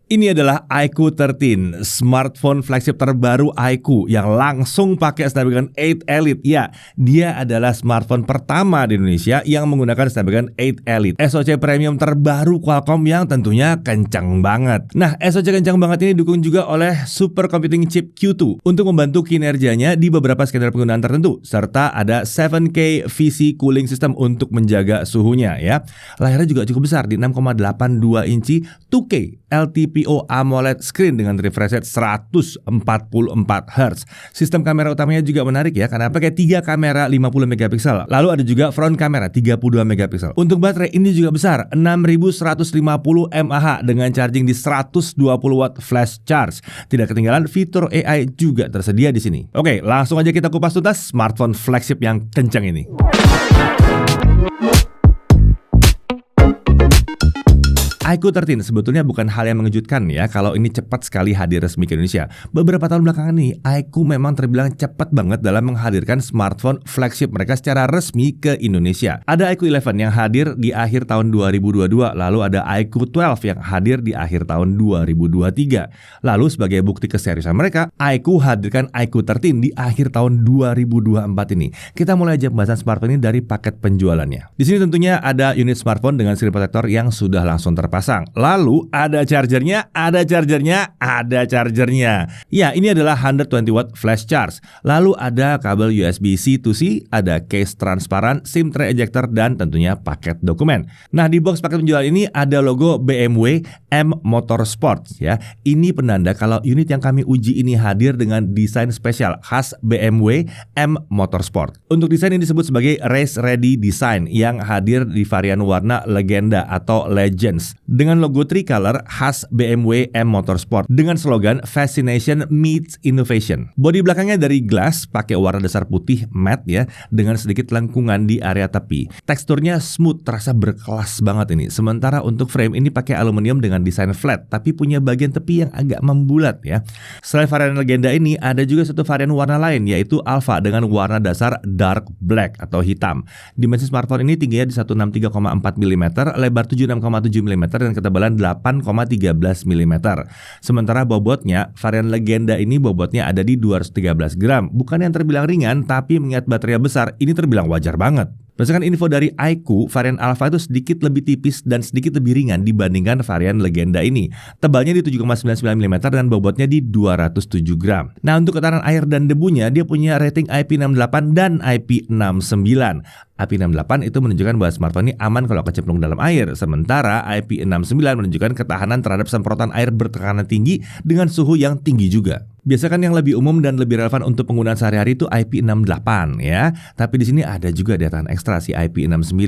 Ini adalah iQOO 13, smartphone flagship terbaru iQOO yang langsung pakai Snapdragon 8 Elite. Ya, dia adalah smartphone pertama di Indonesia yang menggunakan Snapdragon 8 Elite, SoC premium terbaru Qualcomm yang tentunya kencang banget. Nah, SoC kencang banget ini didukung juga oleh super computing chip Q2 untuk membantu kinerjanya di beberapa skenario penggunaan tertentu, serta ada 7K VC cooling system untuk menjaga suhunya ya. Layarnya juga cukup besar di 6,82 inci 2K LTPO AMOLED screen dengan refresh rate 144 Hz. Sistem kamera utamanya juga menarik ya, karena pakai 3 kamera 50 megapiksel. Lalu ada juga front kamera 32 megapiksel. Untuk baterai ini juga besar, 6150 mAh dengan charging di 120 watt flash charge. Tidak ketinggalan fitur AI juga tersedia di sini. Oke, langsung aja kita kupas tuntas smartphone flagship yang kencang ini. iQOO 13 sebetulnya bukan hal yang mengejutkan ya kalau ini cepat sekali hadir resmi ke Indonesia. Beberapa tahun belakangan nih, iQOO memang terbilang cepat banget dalam menghadirkan smartphone flagship mereka secara resmi ke Indonesia. Ada iQOO 11 yang hadir di akhir tahun 2022, lalu ada iQOO 12 yang hadir di akhir tahun 2023. Lalu sebagai bukti keseriusan mereka, iQOO hadirkan iQOO 13 di akhir tahun 2024 ini. Kita mulai aja pembahasan smartphone ini dari paket penjualannya. Di sini tentunya ada unit smartphone dengan screen protector yang sudah langsung terpasang. Lalu ada chargernya. Ya, ini adalah 120 watt flash charge. Lalu ada kabel USB-C to C, ada case transparan, SIM tray ejector, dan tentunya paket dokumen. Nah, di box paket penjualan ini ada logo BMW M Motorsport ya. Ini penanda kalau unit yang kami uji ini hadir dengan desain spesial khas BMW M Motorsport. Untuk desain ini disebut sebagai race ready design yang hadir di varian warna legenda atau Legends dengan logo tricolor khas BMW M Motorsport dengan slogan Fascination Meets Innovation. Bodi belakangnya dari glass pakai warna dasar putih matte ya, dengan sedikit lengkungan di area tepi. Teksturnya smooth, terasa berkelas banget ini. Sementara untuk frame ini pakai aluminium dengan desain flat tapi punya bagian tepi yang agak membulat ya. Selain varian legenda ini ada juga satu varian warna lain yaitu Alpha dengan warna dasar dark black atau hitam. Dimensi smartphone ini tingginya di 163,4 mm, lebar 76,7 mm dan ketebalan 8,13 mm. Sementara bobotnya, varian legenda ini bobotnya ada di 213 gram. Bukan yang terbilang ringan, tapi mengingat baterai besar, ini terbilang wajar banget. Berdasarkan info dari iQOO, varian Alpha itu sedikit lebih tipis dan sedikit lebih ringan dibandingkan varian legenda ini. Tebalnya di 7,99 mm dan bobotnya di 207 gram. Nah, untuk ketahanan air dan debunya, dia punya rating IP68 dan IP69. IP68 itu menunjukkan bahwa smartphone ini aman kalau kecemplung dalam air. Sementara IP69 menunjukkan ketahanan terhadap semprotan air bertekanan tinggi dengan suhu yang tinggi juga. Biasakan yang lebih umum dan lebih relevan untuk penggunaan sehari-hari itu IP68 ya. Tapi di sini ada juga daya tahan ekstra si IP69.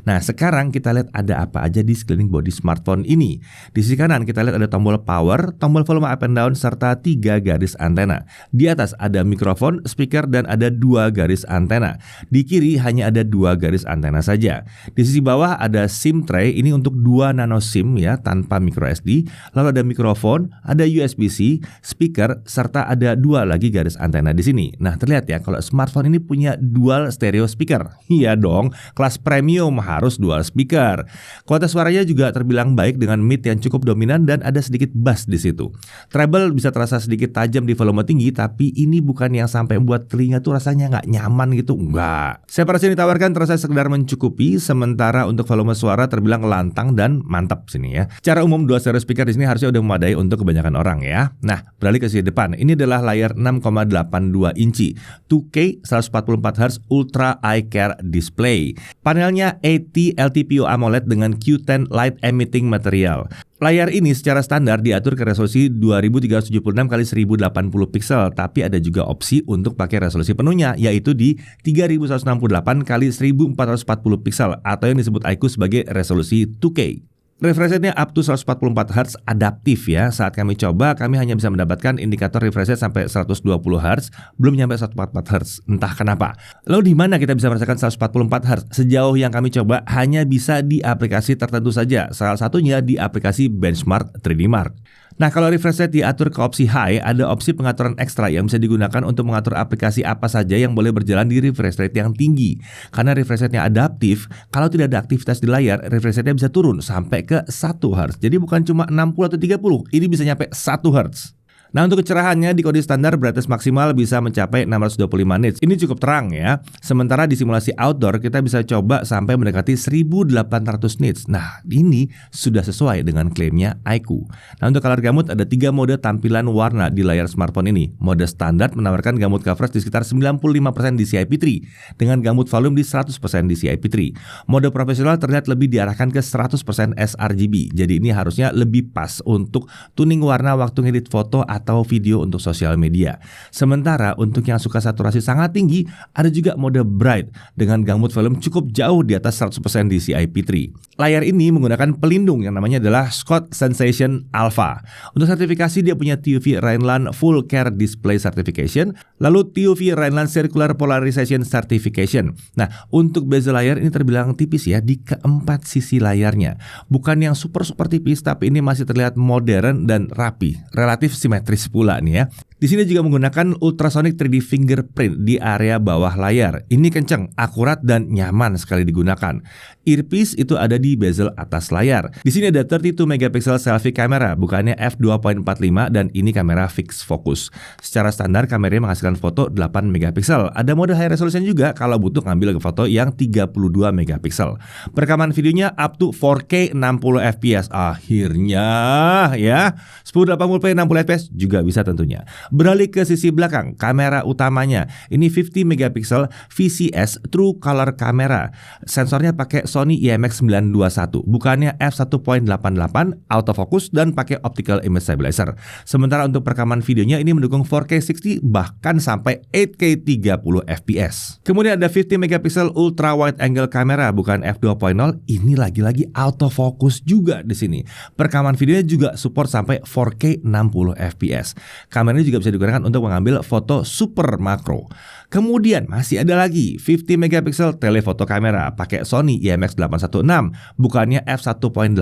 Nah, sekarang kita lihat ada apa aja di sekeliling bodi smartphone ini. Di sisi kanan kita lihat ada tombol power, tombol volume up and down, serta 3 garis antena. Di atas ada mikrofon, speaker, dan ada 2 garis antena. Di kiri hanya ada 2 garis antena saja. Di sisi bawah ada SIM tray, ini untuk 2 nano SIM ya, tanpa micro SD. Lalu ada mikrofon, ada USB-C, speaker, serta ada 2 lagi garis antena di sini. Nah, terlihat ya kalau smartphone ini punya dual stereo speaker. Iya dong, kelas premium harus dual speaker. Kualitas suaranya juga terbilang baik dengan mid yang cukup dominan dan ada sedikit bass di situ. Treble bisa terasa sedikit tajam di volume tinggi, tapi ini bukan yang sampai membuat telinga tuh rasanya nggak nyaman gitu, enggak. Separasi yang ditawarkan terasa sekedar mencukupi, sementara untuk volume suara terbilang lantang dan mantap sini ya. Secara umum dual stereo speaker di sini harusnya udah memadai untuk kebanyakan orang ya. Nah, beralih ke sisi depan. Ini adalah layar 6,82 inci 2K 144 Hz Ultra Eye Care Display. Panelnya 80 LTPO AMOLED dengan Q10 Light Emitting Material. Layar ini secara standar diatur ke resolusi 2376x1080 pixel, tapi ada juga opsi untuk pakai resolusi penuhnya, yaitu di 3168x1440 pixel atau yang disebut iQOO sebagai resolusi 2K. Refresh rate-nya up to 144 Hz adaptif ya. Saat kami coba, kami hanya bisa mendapatkan indikator refresh rate sampai 120 Hz, belum nyampe 144 Hz. Entah kenapa. Lalu di mana kita bisa merasakan 144 Hz? Sejauh yang kami coba hanya bisa di aplikasi tertentu saja. Salah satunya di aplikasi Benchmark 3D Mark. Nah, kalau refresh rate diatur ke opsi high, ada opsi pengaturan ekstra yang bisa digunakan untuk mengatur aplikasi apa saja yang boleh berjalan di refresh rate yang tinggi. Karena refresh rate-nya adaptif, kalau tidak ada aktivitas di layar, refresh rate-nya bisa turun sampai ke 1 Hz. Jadi bukan cuma 60 atau 30, ini bisa nyampe 1 Hz. Nah, untuk kecerahannya di kondisi standar brightness maksimal bisa mencapai 625 nits. Ini cukup terang ya. Sementara di simulasi outdoor kita bisa coba sampai mendekati 1800 nits. Nah, ini sudah sesuai dengan klaimnya iQOO. Nah, untuk color gamut ada 3 mode tampilan warna di layar smartphone ini. Mode standar menawarkan gamut coverage di sekitar 95% DCI-P3 dengan gamut volume di 100% DCI-P3. Mode profesional terlihat lebih diarahkan ke 100% sRGB. Jadi ini harusnya lebih pas untuk tuning warna waktu ngedit foto atau video untuk sosial media. Sementara untuk yang suka saturasi sangat tinggi, ada juga mode bright dengan gamut volume cukup jauh di atas 100% DCI-P3. Layar ini menggunakan pelindung yang namanya adalah Scott Sensation Alpha. Untuk sertifikasi dia punya TUV Rheinland Full Care Display Certification, lalu TUV Rheinland Circular Polarization Certification. Nah, untuk bezel layar ini terbilang tipis ya di keempat sisi layarnya. Bukan yang super tipis, tapi ini masih terlihat modern dan rapi, relatif simetris pula nih ya. Di sini juga menggunakan ultrasonic 3D fingerprint di area bawah layar. Ini kenceng, akurat dan nyaman sekali digunakan. Earpiece itu ada di bezel atas layar. Di sini ada 32 megapiksel selfie kamera, bukannya f2.45 dan ini kamera fixed focus. Secara standar kameranya menghasilkan foto 8 megapiksel. Ada mode high resolution juga kalau butuh ngambil foto yang 32 megapiksel. Perekaman videonya up to 4K 60 fps. Akhirnya ya, 1080p 60 fps juga bisa tentunya. Beralih ke sisi belakang, kamera utamanya. Ini 50 megapiksel VCS True Color Camera. Sensornya pakai Sony IMX921, bukannya f1.88 autofocus dan pakai optical image stabilizer. Sementara untuk perekaman videonya ini mendukung 4K 60 bahkan sampai 8K 30 fps. Kemudian ada 50 megapiksel ultra wide angle kamera, bukan f2.0. Ini lagi-lagi autofocus juga di sini. Perekaman videonya juga support sampai 4K 60 fps. Kameranya juga bisa digunakan untuk mengambil foto super makro. Kemudian masih ada lagi 50 megapiksel telefoto kamera pakai Sony IMX816, bukannya f1.8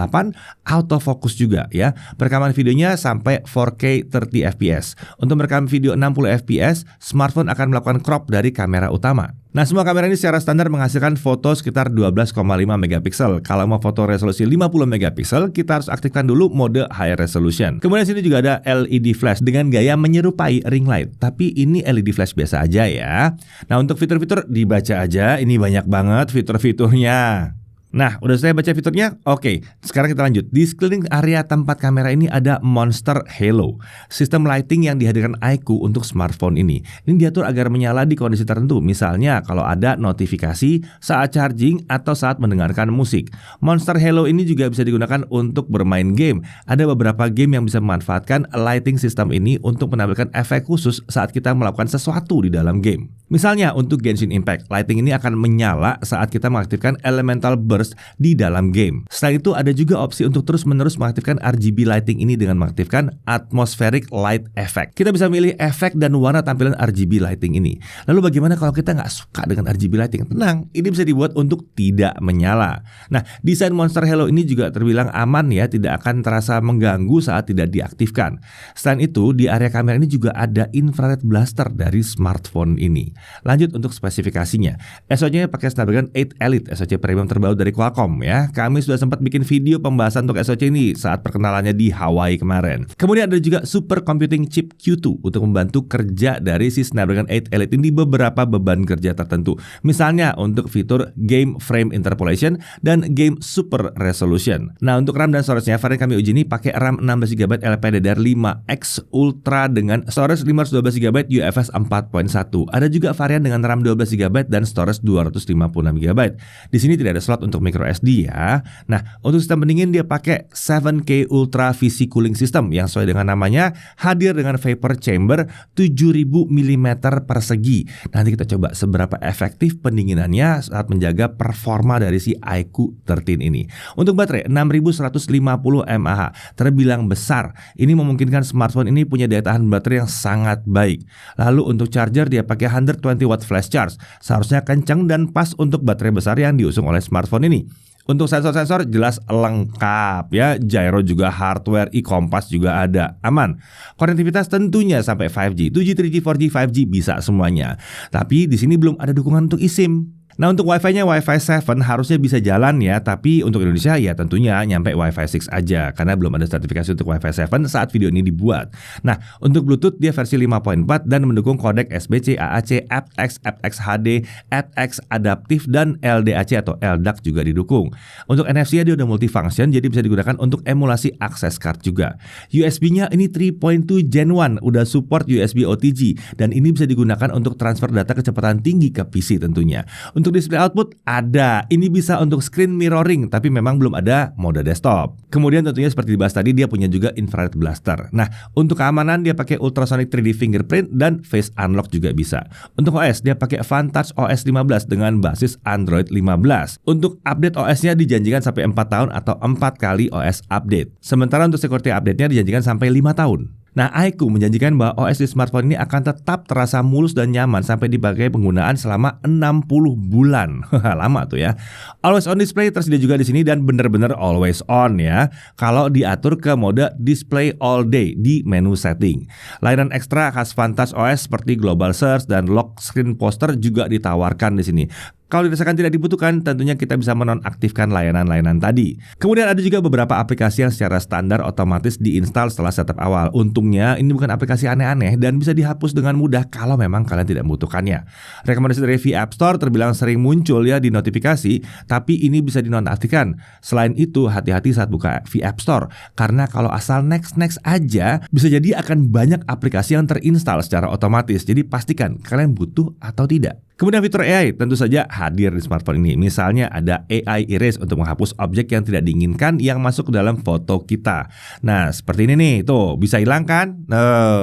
autofocus juga ya. Perekaman videonya sampai 4K 30 fps. Untuk merekam video 60 fps, smartphone akan melakukan crop dari kamera utama. Nah, semua kamera ini secara standar menghasilkan foto sekitar 12,5 megapiksel. Kalau mau foto resolusi 50 megapiksel, kita harus aktifkan dulu mode high resolution. Kemudian sini juga ada LED flash dengan gaya menyerupai ring light, tapi ini LED flash biasa aja ya. Nah, untuk fitur-fitur dibaca aja, ini banyak banget fitur-fiturnya. Nah, udah saya baca fiturnya? Oke, sekarang kita lanjut. Di sekeliling area tempat kamera ini ada Monster Halo, sistem lighting yang dihadirkan iQOO untuk smartphone ini. Ini diatur agar menyala di kondisi tertentu, misalnya kalau ada notifikasi, saat charging, atau saat mendengarkan musik. Monster Halo ini juga bisa digunakan untuk bermain game. Ada beberapa game yang bisa memanfaatkan lighting system ini untuk menampilkan efek khusus saat kita melakukan sesuatu di dalam game. Misalnya untuk Genshin Impact, lighting ini akan menyala saat kita mengaktifkan elemental burst di dalam game. Selain itu ada juga opsi untuk terus-menerus mengaktifkan RGB lighting ini dengan mengaktifkan atmospheric light effect. Kita bisa milih efek dan warna tampilan RGB lighting ini. Lalu bagaimana kalau kita nggak suka dengan RGB lighting? Tenang, ini bisa dibuat untuk tidak menyala. Nah, desain Monster Halo ini juga terbilang aman ya, tidak akan terasa mengganggu saat tidak diaktifkan. Selain itu, di area kamera ini juga ada infrared blaster dari smartphone ini. Lanjut untuk spesifikasinya. SoC-nya pakai Snapdragon 8 Elite, SoC premium terbaru dari Qualcomm ya. Kami sudah sempat bikin video pembahasan untuk SoC ini saat perkenalannya di Hawaii kemarin. Kemudian ada juga super computing chip Q2 untuk membantu kerja dari si Snapdragon 8 Elite ini di beberapa beban kerja tertentu. Misalnya untuk fitur game frame interpolation dan game super resolution. Nah, untuk RAM dan storage-nya varian kami uji ini pakai RAM 16GB LPDDR5X Ultra dengan storage 512GB UFS 4.1. Ada juga varian dengan RAM 12GB dan storage 256GB. Di sini tidak ada slot untuk micro SD ya. Nah, untuk sistem pendingin dia pakai 7K Ultra VC Cooling System yang sesuai dengan namanya, hadir dengan vapor chamber 7000 mm persegi. Nanti kita coba seberapa efektif pendinginannya saat menjaga performa dari si iQOO 13 ini. Untuk baterai 6150 mAh, terbilang besar. Ini memungkinkan smartphone ini punya daya tahan baterai yang sangat baik. Lalu untuk charger dia pakai 120 watt flash charge. Seharusnya kencang dan pas untuk baterai besar yang diusung oleh smartphone ini. Untuk sensor-sensor jelas lengkap ya, gyro juga hardware, e-compass juga ada, aman. Konektivitas tentunya sampai 5G, 2G, 3G, 4G, 5G bisa semuanya. Tapi di sini belum ada dukungan untuk eSIM. Nah untuk Wi-Fi-nya Wi-Fi 7 harusnya bisa jalan ya, tapi untuk Indonesia ya tentunya nyampe Wi-Fi 6 aja karena belum ada sertifikasi untuk Wi-Fi 7 saat video ini dibuat. Nah untuk Bluetooth dia versi 5.4 dan mendukung kodek SBC, AAC, aptX, aptX HD, aptX adaptif dan LDAC atau LDAC juga didukung. Untuk NFC dia udah multifunction jadi bisa digunakan untuk emulasi access card juga. USB-nya ini 3.2 Gen 1 udah support USB OTG dan ini bisa digunakan untuk transfer data kecepatan tinggi ke PC tentunya. Untuk display output ada, ini bisa untuk screen mirroring tapi memang belum ada mode desktop. Kemudian tentunya seperti dibahas tadi dia punya juga infrared blaster. Nah untuk keamanan dia pakai ultrasonic 3D fingerprint dan face unlock juga bisa. Untuk OS dia pakai Vantage OS 15 dengan basis Android 15. Untuk update OS-nya dijanjikan sampai 4 tahun atau 4 kali OS update. Sementara untuk security update-nya dijanjikan sampai 5 tahun. Nah, iQOO menjanjikan bahwa OS di smartphone ini akan tetap terasa mulus dan nyaman sampai dipakai penggunaan selama 60 bulan. Lama tuh ya. Always on display tersedia juga di sini dan benar-benar always on ya. Kalau diatur ke mode display all day di menu setting. Layanan ekstra khas Vantage OS seperti global search dan lock screen poster juga ditawarkan di sini. Kalau dirasakan tidak dibutuhkan, tentunya kita bisa menonaktifkan layanan-layanan tadi. Kemudian ada juga beberapa aplikasi yang secara standar otomatis diinstal setelah setup awal. Untungnya ini bukan aplikasi aneh-aneh dan bisa dihapus dengan mudah kalau memang kalian tidak membutuhkannya. Rekomendasi dari App Store terbilang sering muncul ya di notifikasi, tapi ini bisa dinonaktifkan. Selain itu, hati-hati saat buka App Store, karena kalau asal next aja, bisa jadi akan banyak aplikasi yang terinstal secara otomatis. Jadi pastikan kalian butuh atau tidak. Kemudian fitur AI tentu saja hadir di smartphone ini. Misalnya ada AI Erase untuk menghapus objek yang tidak diinginkan yang masuk ke dalam foto kita. Nah seperti ini nih, tuh bisa hilang kan?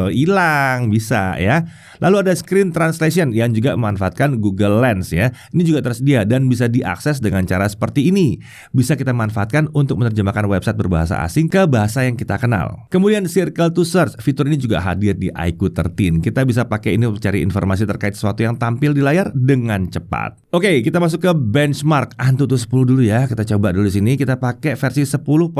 Hilang bisa ya. Lalu ada Screen Translation yang juga memanfaatkan Google Lens ya. Ini juga tersedia dan bisa diakses dengan cara seperti ini. Bisa kita manfaatkan untuk menerjemahkan website berbahasa asing ke bahasa yang kita kenal. Kemudian Circle to Search, fitur ini juga hadir di iQOO 13. Kita bisa pakai ini untuk cari informasi terkait sesuatu yang tampil di layar dengan cepat. Oke, kita masuk ke benchmark Antutu 10 dulu ya. Kita coba dulu di sini. Kita pakai versi 10.0.1.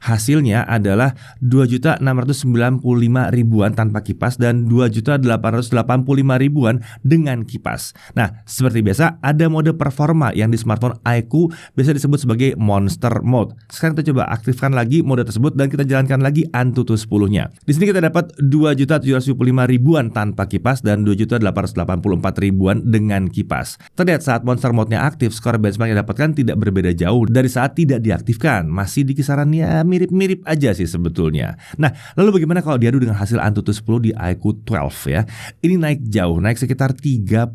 Hasilnya adalah 2.695.000-an tanpa kipas dan 2.885.000-an dengan kipas. Nah, seperti biasa ada mode performa yang di smartphone iQOO biasa disebut sebagai Monster Mode. Sekarang kita coba aktifkan lagi mode tersebut dan kita jalankan lagi Antutu 10-nya. Di sini kita dapat 2.775.000-an tanpa kipas dan 2.884.000-an dengan kipas. Terlihat saat Monster Mode-nya aktif, skor benchmark yang didapatkan tidak berbeda jauh dari saat tidak diaktifkan. Masih di kisarannya mirip-mirip aja sih sebetulnya. Nah, lalu bagaimana kalau diadu dengan hasil Antutu 10 di iQOO 12 ya? Ini naik jauh, naik sekitar 31%.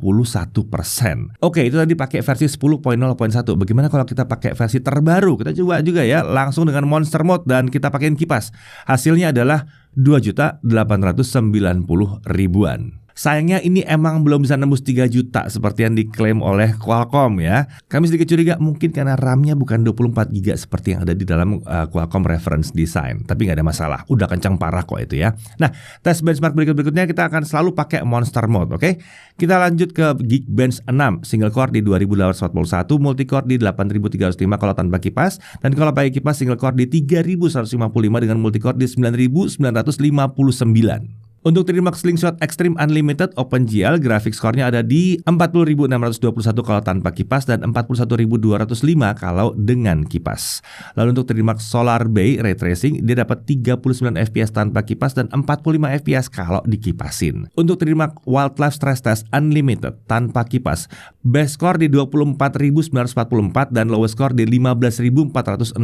Oke, itu tadi pakai versi 10.0.1. Bagaimana kalau kita pakai versi terbaru? Kita coba juga ya, langsung dengan Monster Mode dan kita pakein kipas. Hasilnya adalah 2.890.000-an. Sayangnya ini emang belum bisa nembus 3 juta seperti yang diklaim oleh Qualcomm ya. Kami sedikit curiga mungkin karena RAM-nya bukan 24 GB seperti yang ada di dalam Qualcomm Reference Design. Tapi nggak ada masalah, udah kencang parah kok itu ya. Nah, tes benchmark berikutnya kita akan selalu pakai Monster Mode, oke? Kita lanjut ke Geekbench 6, single core di 2841, multi-core di 8305 kalau tanpa kipas, dan kalau pakai kipas single core di 3155 dengan multi-core di 9959. Untuk 3D Max Slingshot Extreme Unlimited OpenGL, grafik skornya ada di 40.621 kalau tanpa kipas dan 41.205 kalau dengan kipas. Lalu untuk 3D Max Solar Bay Ray Tracing, dia dapat 39 fps tanpa kipas dan 45 fps kalau dikipasin. Untuk 3D Max Wildlife Stress Test Unlimited tanpa kipas, best score di 24.944 dan lowest score di 15.416.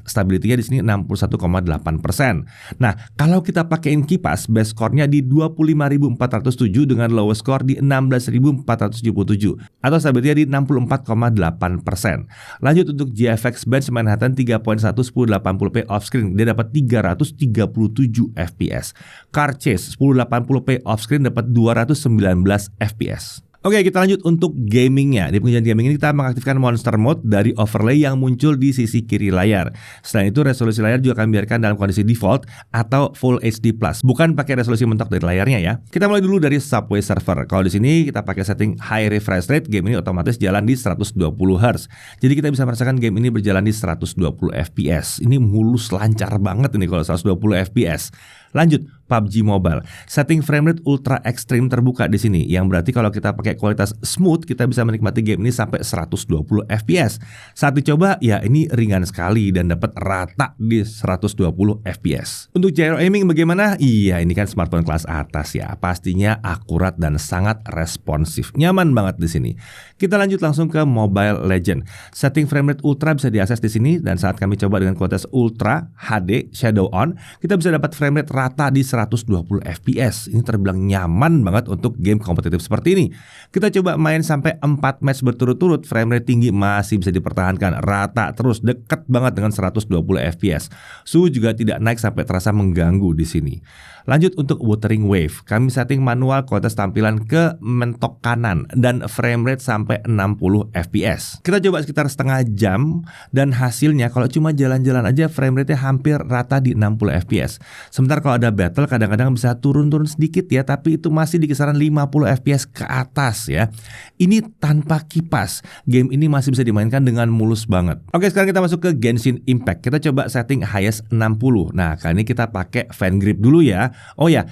Stability-nya di sini 61,8%. Nah, kalau kita pakein kipas, best score di 25.407 dengan lowest score di 16.477 atau stability di 64,8%. Lanjut untuk GFX Bench Manhattan 3.1 1080p offscreen, dia dapat 337 fps. Car Chase 1080p offscreen dapat 219 fps. Oke, kita lanjut untuk gamingnya. Di pengujian gaming ini kita mengaktifkan Monster Mode dari overlay yang muncul di sisi kiri layar. Selain itu, resolusi layar juga akan biarkan dalam kondisi default atau Full HD+, bukan pakai resolusi mentok dari layarnya ya. Kita mulai dulu dari Subway Surfer. Kalau di sini kita pakai setting High Refresh Rate, game ini otomatis jalan di 120 Hz. Jadi kita bisa merasakan game ini berjalan di 120 FPS. Ini mulus, lancar banget ini kalau 120 FPS. Lanjut, PUBG Mobile. Setting frame rate ultra extreme terbuka di sini, yang berarti kalau kita pakai kualitas smooth, kita bisa menikmati game ini sampai 120 FPS. Saat dicoba, ya ini ringan sekali dan dapat rata di 120 FPS. Untuk gyro aiming bagaimana? Iya, ini kan smartphone kelas atas ya. Pastinya akurat dan sangat responsif. Nyaman banget di sini. Kita lanjut langsung ke Mobile Legend. Setting frame rate ultra bisa diakses di sini, dan saat kami coba dengan kualitas ultra HD shadow on, kita bisa dapat frame rate rata di 120 FPS. Ini terbilang nyaman banget untuk game kompetitif seperti ini. Kita coba main sampai 4 match berturut-turut, frame rate tinggi masih bisa dipertahankan, rata terus, deket banget dengan 120 FPS. Suhu juga tidak naik sampai terasa mengganggu di sini. Lanjut untuk Wuthering Wave. Kami setting manual kualitas tampilan ke mentok kanan dan frame rate sampai 60 FPS. Kita coba sekitar setengah jam dan hasilnya kalau cuma jalan-jalan aja frame rate-nya hampir rata di 60 FPS. Sementara kalau ada battle kadang-kadang bisa turun-turun sedikit ya, tapi itu masih di kisaran 50 FPS ke atas ya. Ini tanpa kipas. Game ini masih bisa dimainkan dengan mulus banget. Oke, sekarang kita masuk ke Genshin Impact. Kita coba setting highest 60. Nah, kali ini kita pakai fan grip dulu ya. Oh ya,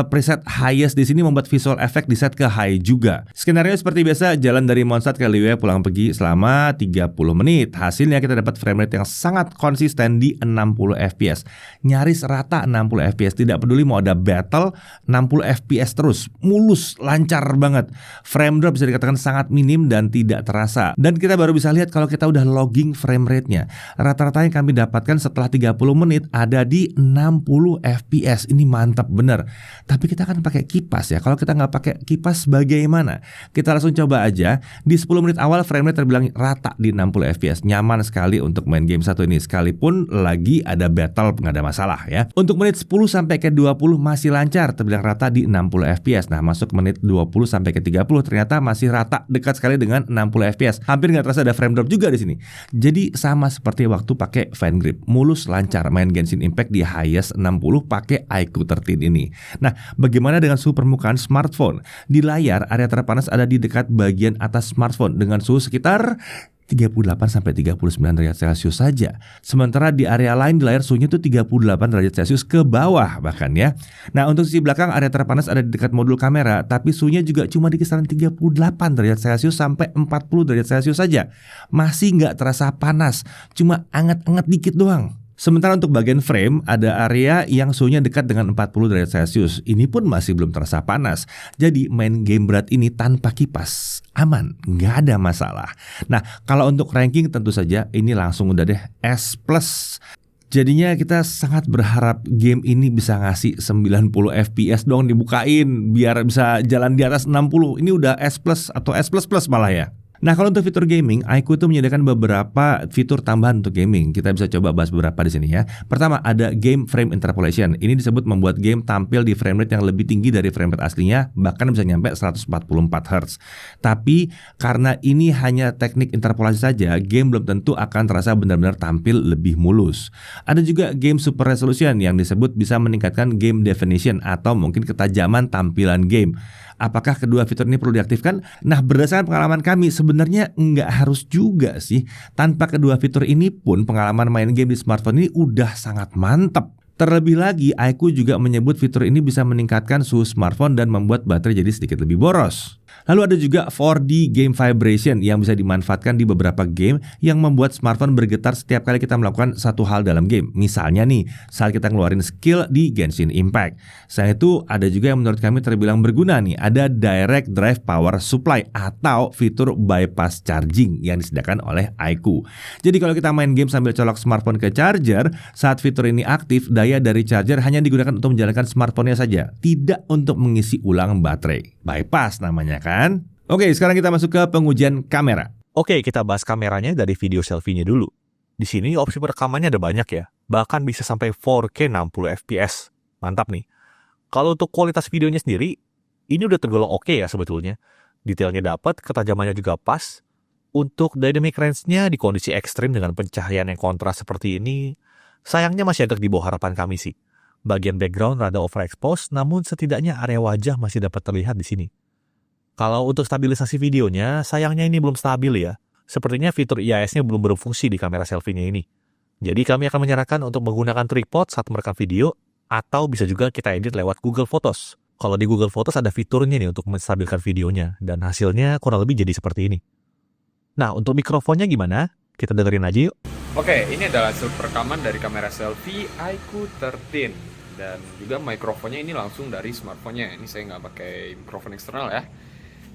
preset highest di sini membuat visual effect di set ke high juga. Skenario seperti biasa, jalan dari Mondstadt ke Liyue pulang pergi selama 30 menit. Hasilnya kita dapat frame rate yang sangat konsisten di 60 FPS. Nyaris rata 60 FPS, tidak peduli mau ada battle, 60 FPS terus, mulus, lancar banget. Frame drop bisa dikatakan sangat minim dan tidak terasa. Dan kita baru bisa lihat kalau kita udah logging frame rate-nya. Rata-rata yang kami dapatkan setelah 30 menit ada di 60 FPS. Ini mantap bener. Tapi kita kan pakai kipas ya. Kalau kita nggak pakai kipas bagaimana? Kita langsung coba aja. Di 10 menit awal frame rate terbilang rata di 60 FPS. Nyaman sekali untuk main game satu ini. Sekalipun lagi ada battle, nggak ada masalah ya. Untuk menit 10 sampai ke 20 masih lancar, terbilang rata di 60 FPS. Nah, masuk menit 20 sampai ke 30 ternyata masih rata, dekat sekali dengan 60 FPS. Hampir nggak terasa ada frame drop juga di sini. Jadi sama seperti waktu pakai fan grip, mulus lancar main Genshin Impact di highest 60 pakai iQOO 13 ini. Nah, bagaimana dengan suhu permukaan smartphone? Di layar area terpanas ada di dekat bagian atas smartphone dengan suhu sekitar 38 sampai 39 derajat Celcius saja. Sementara di area lain di layar suhunya itu 38 derajat Celcius ke bawah bahkan ya. Nah, untuk sisi belakang area terpanas ada di dekat modul kamera, tapi suhunya juga cuma di kisaran 38 derajat Celcius sampai 40 derajat Celcius saja. Masih nggak terasa panas, cuma anget-anget dikit doang. Sementara untuk bagian frame ada area yang suhunya dekat dengan 40 derajat Celcius. Ini pun masih belum terasa panas. Jadi main game berat ini tanpa kipas aman, nggak ada masalah. Nah, kalau untuk ranking tentu saja ini langsung udah deh S+. Jadinya kita sangat berharap game ini bisa ngasih 90 FPS dong dibukain biar bisa jalan di atas 60. Ini udah S+ atau S++ malah ya. Nah, kalau untuk fitur gaming, iQOO itu menyediakan beberapa fitur tambahan untuk gaming. Kita bisa coba bahas beberapa di sini ya. Pertama, ada game frame interpolation. Ini disebut membuat game tampil di frame rate yang lebih tinggi dari frame rate aslinya, bahkan bisa nyampe 144 Hz. Tapi karena ini hanya teknik interpolasi saja, game belum tentu akan terasa benar-benar tampil lebih mulus. Ada juga game super resolution yang disebut bisa meningkatkan game definition atau mungkin ketajaman tampilan game. Apakah kedua fitur ini perlu diaktifkan? Nah, berdasarkan pengalaman kami sebenarnya nggak harus juga sih. Tanpa kedua fitur ini pun pengalaman main game di smartphone ini udah sangat mantap. Terlebih lagi, iQOO juga menyebut fitur ini bisa meningkatkan suhu smartphone dan membuat baterai jadi sedikit lebih boros. Lalu ada juga 4D Game Vibration yang bisa dimanfaatkan di beberapa game yang membuat smartphone bergetar setiap kali kita melakukan satu hal dalam game. Misalnya nih, saat kita ngeluarin skill di Genshin Impact. Selain itu, ada juga yang menurut kami terbilang berguna nih, ada Direct Drive Power Supply atau fitur bypass charging yang disediakan oleh iQOO. Jadi kalau kita main game sambil colok smartphone ke charger, saat fitur ini aktif, daya dari charger hanya digunakan untuk menjalankan smartphone-nya saja, tidak untuk mengisi ulang baterai. Bypass namanya kan? Oke, sekarang kita masuk ke pengujian kamera. Oke, kita bahas kameranya dari video selfie-nya dulu. Di sini opsi perekamannya ada banyak ya, bahkan bisa sampai 4K 60 FPS. Mantap nih. Kalau untuk kualitas videonya sendiri, ini udah tergolong oke ya sebetulnya. Detailnya dapat, ketajamannya juga pas. Untuk dynamic range-nya di kondisi ekstrim dengan pencahayaan yang kontras seperti ini, sayangnya masih agak di bawah harapan kami sih. Bagian background rada overexposed, namun setidaknya area wajah masih dapat terlihat di sini. Kalau untuk stabilisasi videonya, sayangnya ini belum stabil ya. Sepertinya fitur IIS-nya belum berfungsi di kamera selfie-nya ini. Jadi kami akan menyarankan untuk menggunakan tripod saat merekam video, atau bisa juga kita edit lewat Google Photos. Kalau di Google Photos ada fiturnya nih untuk menstabilkan videonya, dan hasilnya kurang lebih jadi seperti ini. Nah, untuk mikrofonnya gimana? Kita dengerin aja yuk. Oke, ini adalah hasil perekaman dari kamera selfie iQOO 13. Dan juga mikrofonnya ini langsung dari smartphone-nya. Ini saya nggak pakai mikrofon eksternal ya.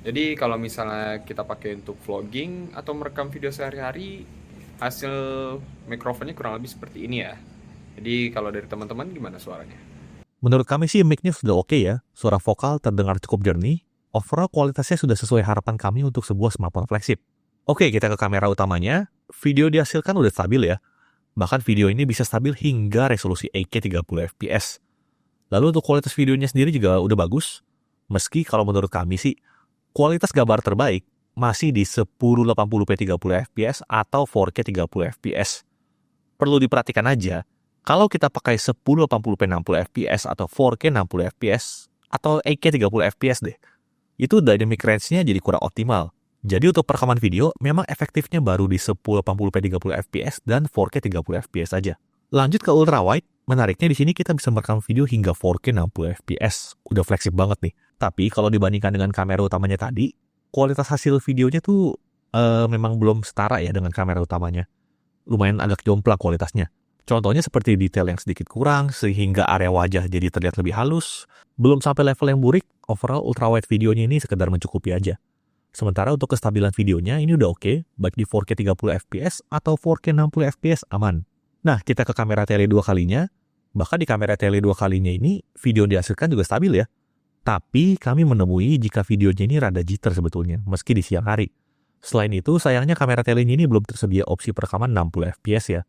Jadi kalau misalnya kita pakai untuk vlogging atau merekam video sehari-hari, hasil mikrofonnya kurang lebih seperti ini ya. Jadi kalau dari teman-teman gimana suaranya? Menurut kami sih mic-nya sudah oke ya. Suara vokal terdengar cukup jernih. Overall kualitasnya sudah sesuai harapan kami untuk sebuah smartphone flagship. Oke, kita ke kamera utamanya. Video dihasilkan udah stabil ya. Bahkan video ini bisa stabil hingga resolusi 8K 30 fps. Lalu untuk kualitas videonya sendiri juga udah bagus. Meski kalau menurut kami sih, kualitas gambar terbaik masih di 1080p 30 fps atau 4K 30 fps. Perlu diperhatikan aja, kalau kita pakai 1080p 60 fps atau 4K 60 fps atau 8K 30 fps deh, itu dynamic range-nya jadi kurang optimal. Jadi untuk perekaman video, memang efektifnya baru di 1080p 30 fps dan 4K 30 fps aja. Lanjut ke ultrawide, menariknya di sini kita bisa merekam video hingga 4K 60 fps. Udah fleksibel banget nih. Tapi kalau dibandingkan dengan kamera utamanya tadi, kualitas hasil videonya tuh memang belum setara ya dengan kamera utamanya. Lumayan agak jomplang kualitasnya. Contohnya seperti detail yang sedikit kurang, sehingga area wajah jadi terlihat lebih halus. Belum sampai level yang burik, overall ultrawide videonya ini sekedar mencukupi aja. Sementara untuk kestabilan videonya ini udah oke, baik di 4K 30 fps atau 4K 60 fps aman. Nah, kita ke kamera tele 2 kalinya. Bahkan di kamera tele 2 kalinya ini, video yang dihasilkan juga stabil ya. Tapi kami menemui jika videonya ini rada jitter sebetulnya, meski di siang hari. Selain itu, sayangnya kamera telenya ini belum tersedia opsi perekaman 60 fps ya.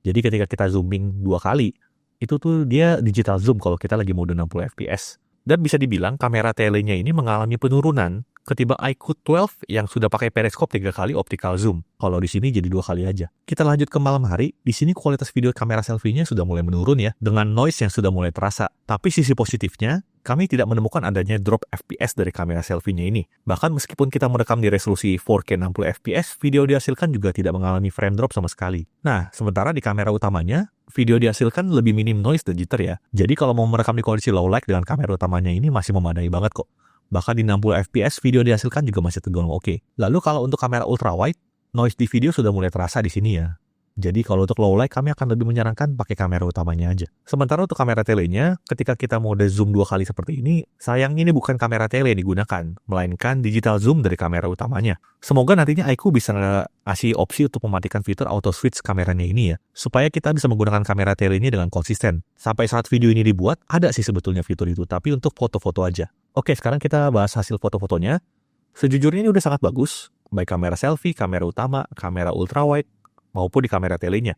Jadi ketika kita zooming 2 kali, itu tuh dia digital zoom kalau kita lagi mode 60 fps. Dan bisa dibilang kamera telenya ini mengalami penurunan ketimbang iQOO 12 yang sudah pakai periskop 3 kali optical zoom. Kalau di sini jadi 2 kali aja. Kita lanjut ke malam hari, di sini kualitas video kamera selfie-nya sudah mulai menurun ya, dengan noise yang sudah mulai terasa. Tapi sisi positifnya, kami tidak menemukan adanya drop FPS dari kamera selfie-nya ini. Bahkan meskipun kita merekam di resolusi 4K 60 fps, video dihasilkan juga tidak mengalami frame drop sama sekali. Nah, sementara di kamera utamanya, video dihasilkan lebih minim noise dan jitter ya. Jadi kalau mau merekam di kondisi low light dengan kamera utamanya ini masih memadai banget kok. Bahkan di 60 fps video dihasilkan juga masih tergolong oke. Lalu kalau untuk kamera ultrawide, noise di video sudah mulai terasa di sini ya. Jadi kalau untuk low light kami akan lebih menyarankan pakai kamera utamanya aja. Sementara untuk kamera telenya, ketika kita mode zoom 2 kali seperti ini, sayangnya ini bukan kamera tele yang digunakan, melainkan digital zoom dari kamera utamanya. Semoga nantinya iQOO bisa ngasih opsi untuk mematikan fitur auto switch kameranya ini ya, supaya kita bisa menggunakan kamera telenya dengan konsisten. Sampai saat video ini dibuat, ada sih sebetulnya fitur itu, tapi untuk foto-foto aja. Oke, sekarang kita bahas hasil foto-fotonya. Sejujurnya ini udah sangat bagus, baik kamera selfie, kamera utama, kamera ultrawide, maupun di kamera telenya.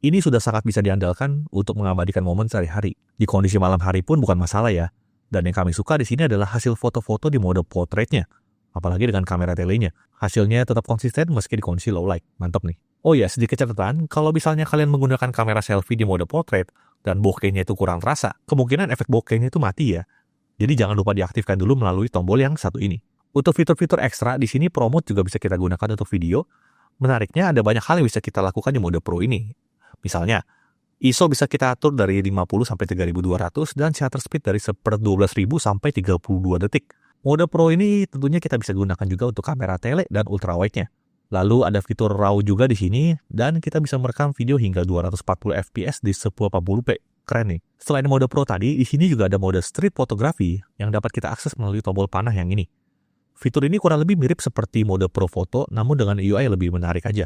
Ini sudah sangat bisa diandalkan untuk mengabadikan momen sehari-hari. Di kondisi malam hari pun bukan masalah ya. Dan yang kami suka di sini adalah hasil foto-foto di mode portraitnya. Apalagi dengan kamera telenya. Hasilnya tetap konsisten meski di kondisi low light. Mantap nih. Oh ya, sedikit catatan, kalau misalnya kalian menggunakan kamera selfie di mode portrait dan bokehnya itu kurang terasa, kemungkinan efek bokehnya itu mati ya. Jadi jangan lupa diaktifkan dulu melalui tombol yang satu ini. Untuk fitur-fitur ekstra, di sini promote juga bisa kita gunakan untuk video. Menariknya ada banyak hal yang bisa kita lakukan di mode Pro ini. Misalnya, ISO bisa kita atur dari 50 sampai 3200 dan shutter speed dari 1/12.000 sampai 32 detik. Mode Pro ini tentunya kita bisa gunakan juga untuk kamera tele dan ultrawide-nya. Lalu ada fitur RAW juga di sini dan kita bisa merekam video hingga 240 fps di 1080p. Keren nih. Selain mode Pro tadi, di sini juga ada mode street photography yang dapat kita akses melalui tombol panah yang ini. Fitur ini kurang lebih mirip seperti mode Pro Foto, namun dengan UI lebih menarik aja.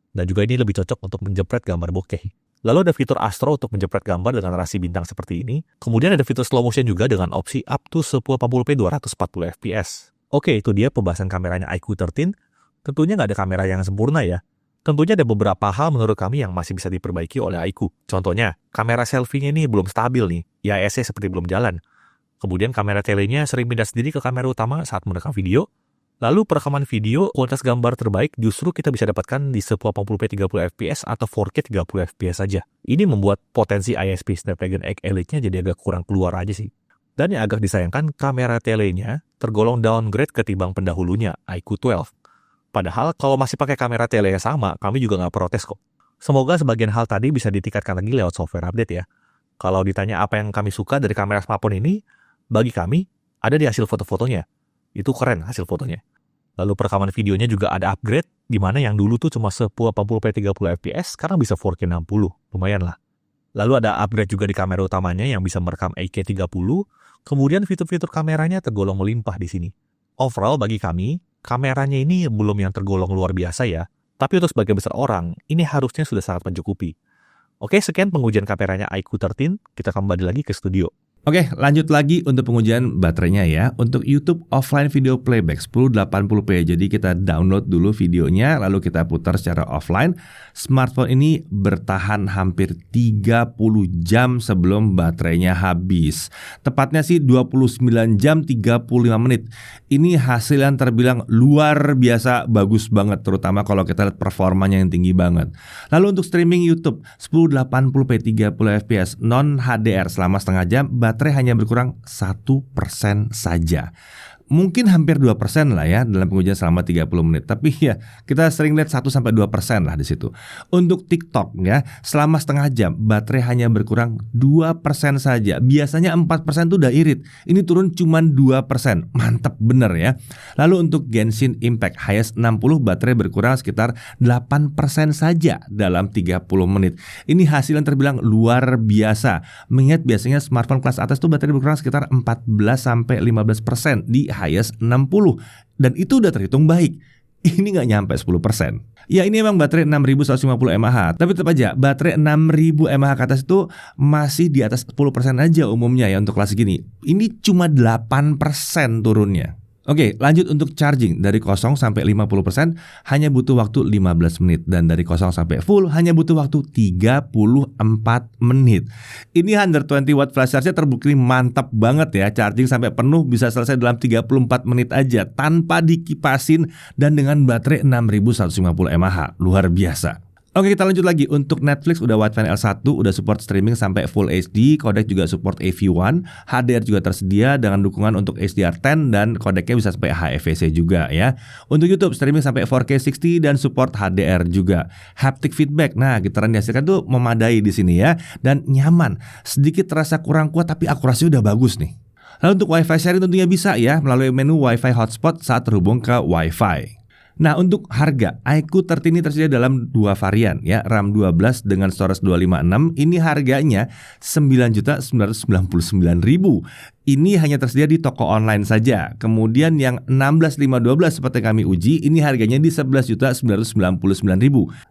Dan juga ini lebih cocok untuk menjepret gambar bokeh. Lalu ada fitur Astro untuk menjepret gambar dengan rasi bintang seperti ini. Kemudian ada fitur slow motion juga dengan opsi up to 1080p 240 fps. Oke, itu dia pembahasan kameranya iQOO 13. Tentunya nggak ada kamera yang sempurna ya. Tentunya ada beberapa hal menurut kami yang masih bisa diperbaiki oleh iQOO. Contohnya, kamera selfie-nya ini belum stabil nih. IIS-nya seperti belum jalan. Kemudian kamera telenya sering pindah sendiri ke kamera utama saat merekam video. Lalu perekaman video, kualitas gambar terbaik justru kita bisa dapatkan di 1080p 30fps atau 4K 30fps saja. Ini membuat potensi ISP Snapdragon 8 Elite-nya jadi agak kurang keluar aja sih. Dan yang agak disayangkan, kamera telenya tergolong downgrade ketimbang pendahulunya, iQOO 12. Padahal kalau masih pakai kamera tele yang sama, kami juga nggak protes kok. Semoga sebagian hal tadi bisa ditingkatkan lagi lewat software update ya. Kalau ditanya apa yang kami suka dari kamera smartphone ini, bagi kami, ada di hasil foto-fotonya. Itu keren hasil fotonya. Lalu perekaman videonya juga ada upgrade, di mana yang dulu tuh cuma 1080p 30fps, sekarang bisa 4K 60, lumayan lah. Lalu ada upgrade juga di kamera utamanya yang bisa merekam 8K 30, kemudian fitur-fitur kameranya tergolong melimpah di sini. Overall bagi kami, kameranya ini belum yang tergolong luar biasa ya, tapi untuk sebagian besar orang, ini harusnya sudah sangat mencukupi. Oke, sekian pengujian kameranya iQOO 13, kita kembali lagi ke studio. Oke, lanjut lagi untuk pengujian baterainya ya. Untuk YouTube offline video playback 1080p. Jadi kita download dulu videonya, lalu kita putar secara offline. Smartphone ini bertahan hampir 30 jam sebelum baterainya habis. Tepatnya sih 29 jam 35 menit. Ini hasil yang terbilang luar biasa bagus banget, terutama kalau kita lihat performanya yang tinggi banget. Lalu untuk streaming YouTube 1080p 30fps non HDR selama setengah jam, baterai hanya berkurang 1% saja. Mungkin hampir 2% lah ya dalam pengujian selama 30 menit. Tapi ya kita sering lihat 1-2% lah di situ. Untuk TikTok ya, selama setengah jam baterai hanya berkurang 2% saja. Biasanya 4% tuh udah irit. Ini turun cuma 2%. Mantap bener ya. Lalu untuk Genshin Impact Highest 60 baterai berkurang sekitar 8% saja dalam 30 menit. Ini hasil yang terbilang luar biasa. Mengingat biasanya smartphone kelas atas tuh baterai berkurang sekitar 14-15% di Highest 60, dan itu udah terhitung baik. Ini nggak nyampe 10%. Ya ini emang baterai 6150 mAh, tapi tetap aja baterai 6000 mAh ke atas itu masih di atas 10% aja umumnya ya untuk kelas gini. Ini cuma 8% turunnya. Oke, lanjut untuk charging. Dari 0 sampai 50% hanya butuh waktu 15 menit. Dan dari 0 sampai full hanya butuh waktu 34 menit. Ini 120 watt flash charge-nya terbukti mantap banget ya. Charging sampai penuh bisa selesai dalam 34 menit aja tanpa dikipasin dan dengan baterai 6150 mAh. Luar biasa. Oke, kita lanjut lagi. Untuk Netflix udah Wi-Fi L1, udah support streaming sampai Full HD, kodek juga support AV1, HDR juga tersedia dengan dukungan untuk HDR10 dan kodeknya bisa sampai HEVC juga ya. Untuk YouTube streaming sampai 4K 60 dan support HDR juga. Haptic feedback, nah getaran dihasilkan tuh memadai di sini ya dan nyaman. Sedikit terasa kurang kuat tapi akurasi udah bagus nih. Lalu untuk Wi-Fi sharing tentunya bisa ya melalui menu Wi-Fi hotspot saat terhubung ke Wi-Fi. Nah untuk harga, iQOO 13 ini tersedia dalam dua varian ya, RAM 12 dengan storage 256. Ini harganya 9.999.000. Ini hanya tersedia di toko online saja. Kemudian yang 16.512 seperti kami uji, ini harganya di 11.999.000.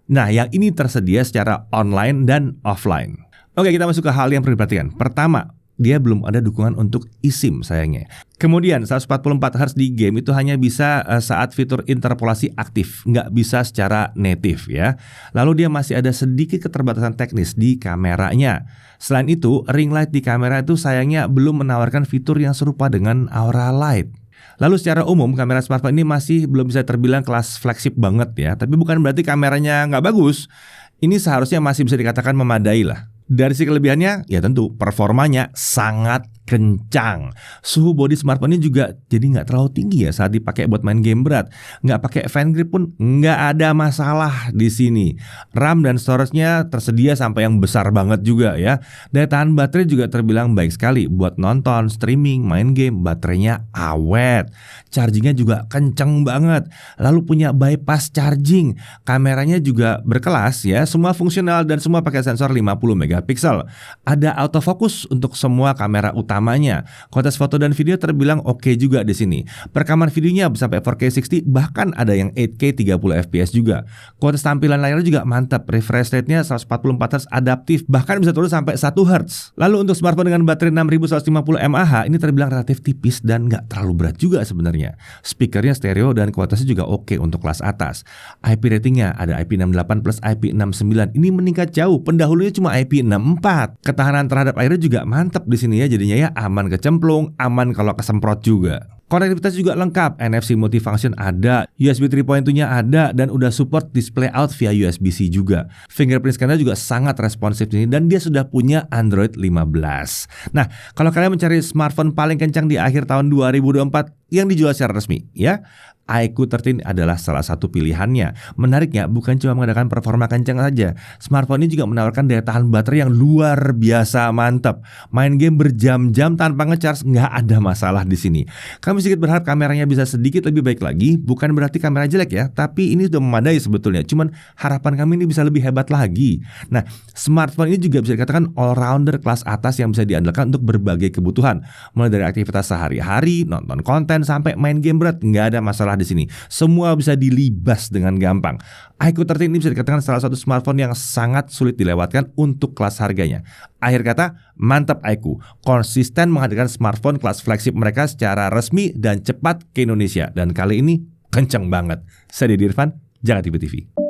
Nah yang ini tersedia secara online dan offline. Oke, kita masuk ke hal yang perlu diperhatikan. Pertama, dia belum ada dukungan untuk eSIM sayangnya. Kemudian 144Hz di game itu hanya bisa saat fitur interpolasi aktif, nggak bisa secara native ya. Lalu dia masih ada sedikit keterbatasan teknis di kameranya. Selain itu, ring light di kamera itu sayangnya belum menawarkan fitur yang serupa dengan Aura Light. Lalu secara umum kamera smartphone ini masih belum bisa terbilang kelas flagship banget ya. Tapi bukan berarti kameranya nggak bagus. Ini seharusnya masih bisa dikatakan memadai lah. Dari sisi kelebihannya, ya tentu performanya sangat kencang. Suhu bodi smartphone ini juga jadi nggak terlalu tinggi ya saat dipakai buat main game berat. Nggak pakai fan grip pun nggak ada masalah di sini. RAM dan storage-nya tersedia sampai yang besar banget juga ya. Daya tahan baterai juga terbilang baik sekali buat nonton, streaming, main game. Baterainya awet. Chargingnya juga kenceng banget. Lalu punya bypass charging. Kameranya juga berkelas ya. Semua fungsional dan semua pakai sensor 50 megapiksel. Ada autofocus untuk semua kamera utamanya. Kualitas foto dan video terbilang oke juga di sini. Perekaman videonya sampai 4K 60, bahkan ada yang 8K 30 fps juga. Kualitas tampilan layarnya juga mantap. Refresh rate-nya 144Hz adaptif, bahkan bisa turun sampai 1 Hz. Lalu untuk smartphone dengan baterai 6150 mAh ini terbilang relatif tipis dan nggak terlalu berat juga sebenarnya. Speakernya stereo dan kualitasnya juga oke untuk kelas atas. IP ratingnya ada IP68 plus IP69. Ini meningkat jauh. Pendahulunya cuma IP64. Ketahanan terhadap airnya juga mantap di sini ya, jadinya ya aman kecemplung, aman kalau kesemprot juga. Konektivitas juga lengkap, NFC multifunction ada, USB 3.2-nya ada, dan udah support display out via USB-C juga. Fingerprint scanner juga sangat responsif ini, dan dia sudah punya Android 15. Nah, kalau kalian mencari smartphone paling kencang di akhir tahun 2024 yang dijual secara resmi, ya, iQOO 13 adalah salah satu pilihannya. Menariknya, bukan cuma mengadakan performa kencang saja, smartphone ini juga menawarkan daya tahan baterai yang luar biasa mantap. Main game berjam-jam tanpa ngecharge nggak ada masalah di sini. Kami sedikit berharap kameranya bisa sedikit lebih baik lagi. Bukan berarti kamera jelek ya, tapi ini sudah memadai sebetulnya. Cuman harapan kami ini bisa lebih hebat lagi. Nah, smartphone ini juga bisa dikatakan all-rounder kelas atas yang bisa diandalkan untuk berbagai kebutuhan. Mulai dari aktivitas sehari-hari, nonton konten, sampai main game berat, nggak ada masalah di sini. Semua bisa dilibas dengan gampang. iQOO 13 ini bisa dikatakan salah satu smartphone yang sangat sulit dilewatkan untuk kelas harganya. Akhir kata, mantap iQOO. Konsisten menghadirkan smartphone kelas flagship mereka secara resmi dan cepat ke Indonesia. Dan kali ini kenceng banget. Saya Deddy Irfan, Jangan TV TV.